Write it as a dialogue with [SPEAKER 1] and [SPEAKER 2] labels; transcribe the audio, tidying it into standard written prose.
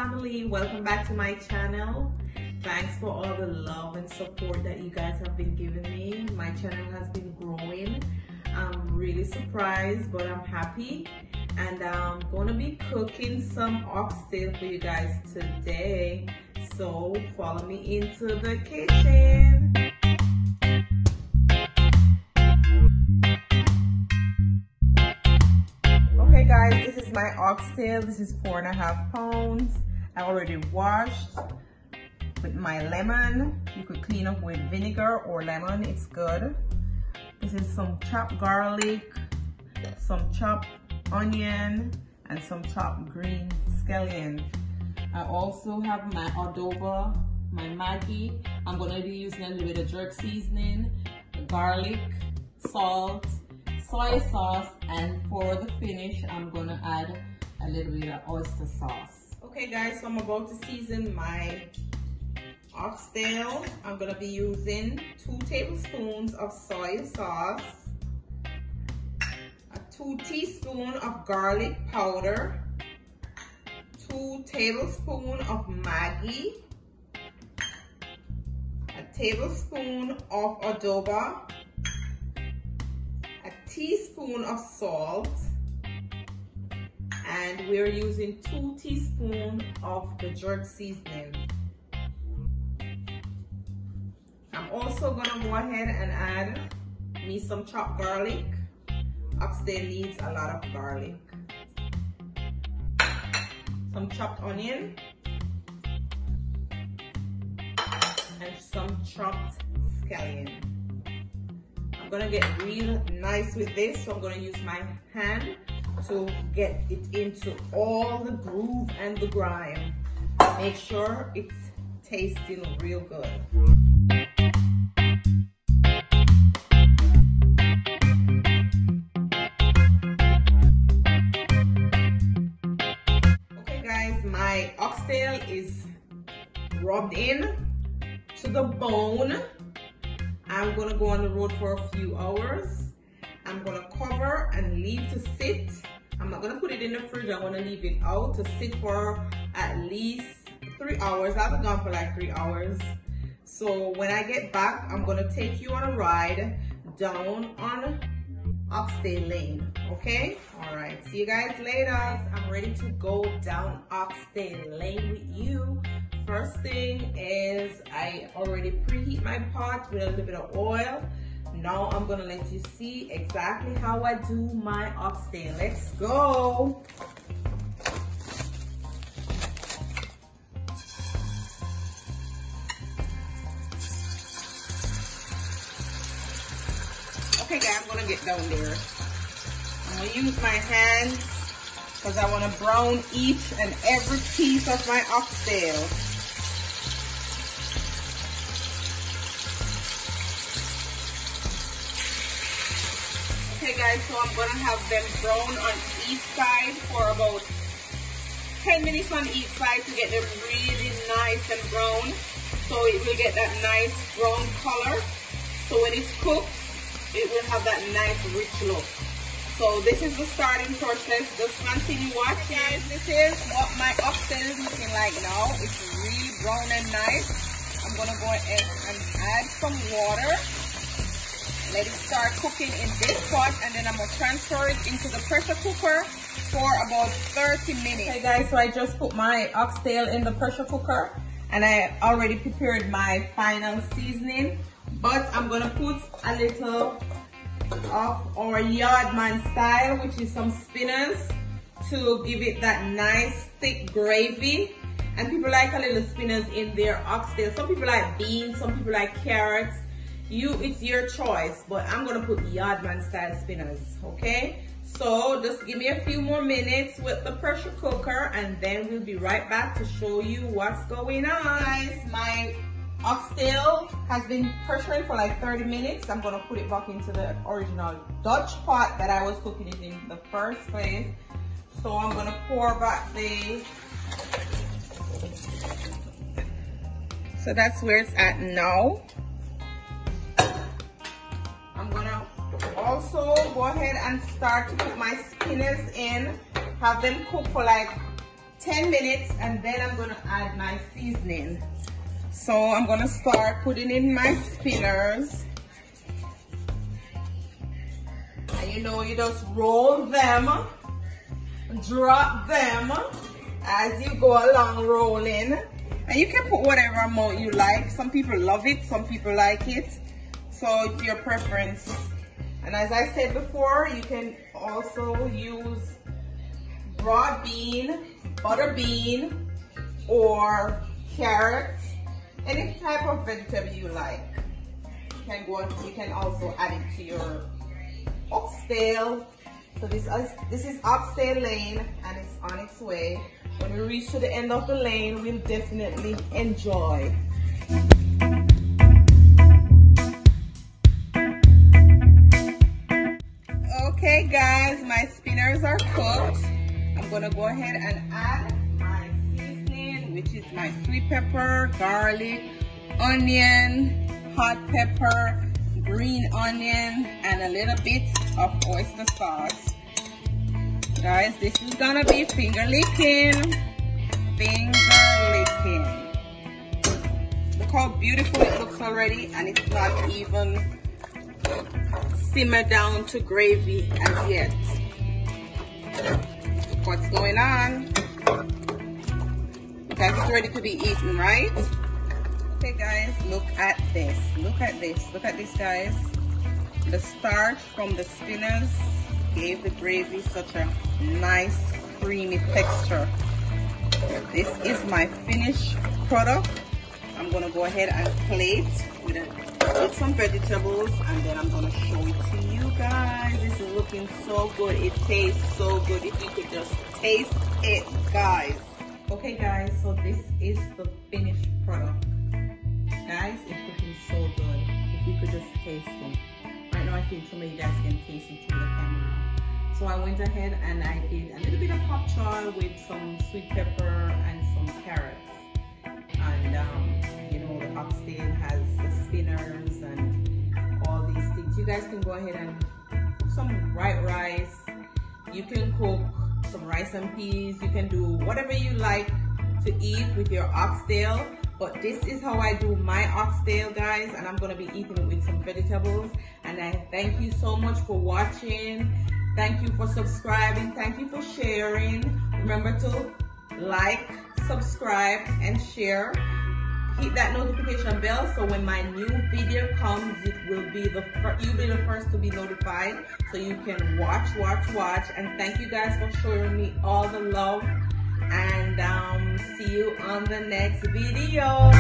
[SPEAKER 1] family, welcome back to my channel. Thanks for all the love and support that you guys have been giving me. My channel has been growing. I'm really surprised, but I'm happy, and I'm gonna be cooking some oxtail for you guys today, so follow me into the kitchen. Okay guys, this is my oxtail. This is 4.5 pounds. I already washed with my lemon. You could clean up with vinegar or lemon, it's good. This is some chopped garlic, some chopped onion, and some chopped green scallions. I also have my adobo, my maggi. I'm gonna be using a little bit of jerk seasoning, garlic, salt, soy sauce, and for the finish, I'm gonna add a little bit of oyster sauce. Okay guys, so I'm about to season my oxtail. I'm gonna be using 2 tablespoons of soy sauce, 2 teaspoons of garlic powder, 2 tablespoons of maggi, a tablespoon of adobo, a teaspoon of salt, and we're using 2 teaspoons of the jerk seasoning. I'm also gonna go ahead and add me some chopped garlic. Oxtail needs a lot of garlic. Some chopped onion and some chopped scallion. I'm gonna get real nice with this, so I'm gonna use my hand to get it into all the groove and the grime. Make sure it's tasting real good. Okay guys, my oxtail is rubbed in to the bone. I'm gonna go on the road for a few hours. I'm gonna cover and leave to sit. I'm not gonna put it in the fridge. I'm gonna leave it out to sit for at least 3 hours. I've been gone for like 3 hours. So when I get back, I'm gonna take you on a ride down on Oxtail Lane, okay? All right, see you guys later. I'm ready to go down Oxtail Lane with you. First thing is I already preheat my pot with a little bit of oil. Now I'm gonna let you see exactly how I do my oxtail. Let's go. Okay guys, I'm gonna get down there. I'm gonna use my hands because I wanna brown each and every piece of my oxtail. Okay guys, so I'm gonna have them brown on each side for about 10 minutes on each side to get them really nice and brown, so it will get that nice brown color. So when it's cooked, it will have that nice rich look. So this is the starting process. Just continue watching. Guys, this is what my oxtail is looking like now. It's really brown and nice. I'm gonna go ahead and add some water. Let it start cooking in this pot, and then I'm gonna transfer it into the pressure cooker for about 30 minutes. Okay guys, so I just put my oxtail in the pressure cooker, and I already prepared my final seasoning, but I'm gonna put a little of our Yardman style, which is some spinners, to give it that nice thick gravy. And people like a little spinners in their oxtail. Some people like beans, some people like carrots. It's your choice, but I'm gonna put Yardman style spinners, okay? So just give me a few more minutes with the pressure cooker, and then we'll be right back to show you what's going on. Guys, my oxtail has been pressuring for like 30 minutes. I'm gonna put it back into the original Dutch pot that I was cooking it in the first place. So I'm gonna pour back the, so that's where it's at now. I'm gonna also go ahead and start to put my spinners in, have them cook for like 10 minutes, and then I'm gonna add my seasoning. So I'm gonna start putting in my spinners. And you know, you just roll them, drop them as you go along rolling. And you can put whatever amount you like. Some people love it, some people like it. So it's your preference. And as I said before, you can also use broad bean, butter bean, or carrot, any type of vegetable you like. You can also add it to your oxtail. So this is Oxtail Lane, and it's on its way. When we reach to the end of the lane, we'll definitely enjoy. Okay guys, my spinners are cooked. I'm gonna go ahead and add my seasoning, which is my sweet pepper, garlic, onion, hot pepper, green onion, and a little bit of oyster sauce. Guys, this is gonna be finger licking. Look how beautiful it looks already, and it's not even simmer down to gravy as yet. Look what's going on. Guys, it's ready to be eaten, right? Okay guys, look at this. Look at this. Look at this, guys. The starch from the spinners gave the gravy such a nice creamy texture. This is my finished product. I'm gonna go ahead and plate with some vegetables, and then I'm gonna show it to you guys. This is looking so good. It tastes so good. If you could just taste it, guys. Okay guys, so this is the finished product. Guys, it's looking so good. If you could just taste it. Right now I think some of you guys can taste it through the camera. So I went ahead and I did a little bit of pop char with some sweet pepper and some carrots. And you know, the oxtail has the spinners and all these things. You guys can go ahead and cook some white rice. You can cook some rice and peas. You can do whatever you like to eat with your oxtail. But this is how I do my oxtail, guys, and I'm gonna be eating it with some vegetables. And I thank you so much for watching. Thank you for subscribing. Thank you for sharing. Remember to like, subscribe, and share. Hit that notification bell so when my new video comes, it will be you'll be the first to be notified, so you can watch. And thank you guys for showing me all the love. And see you on the next video.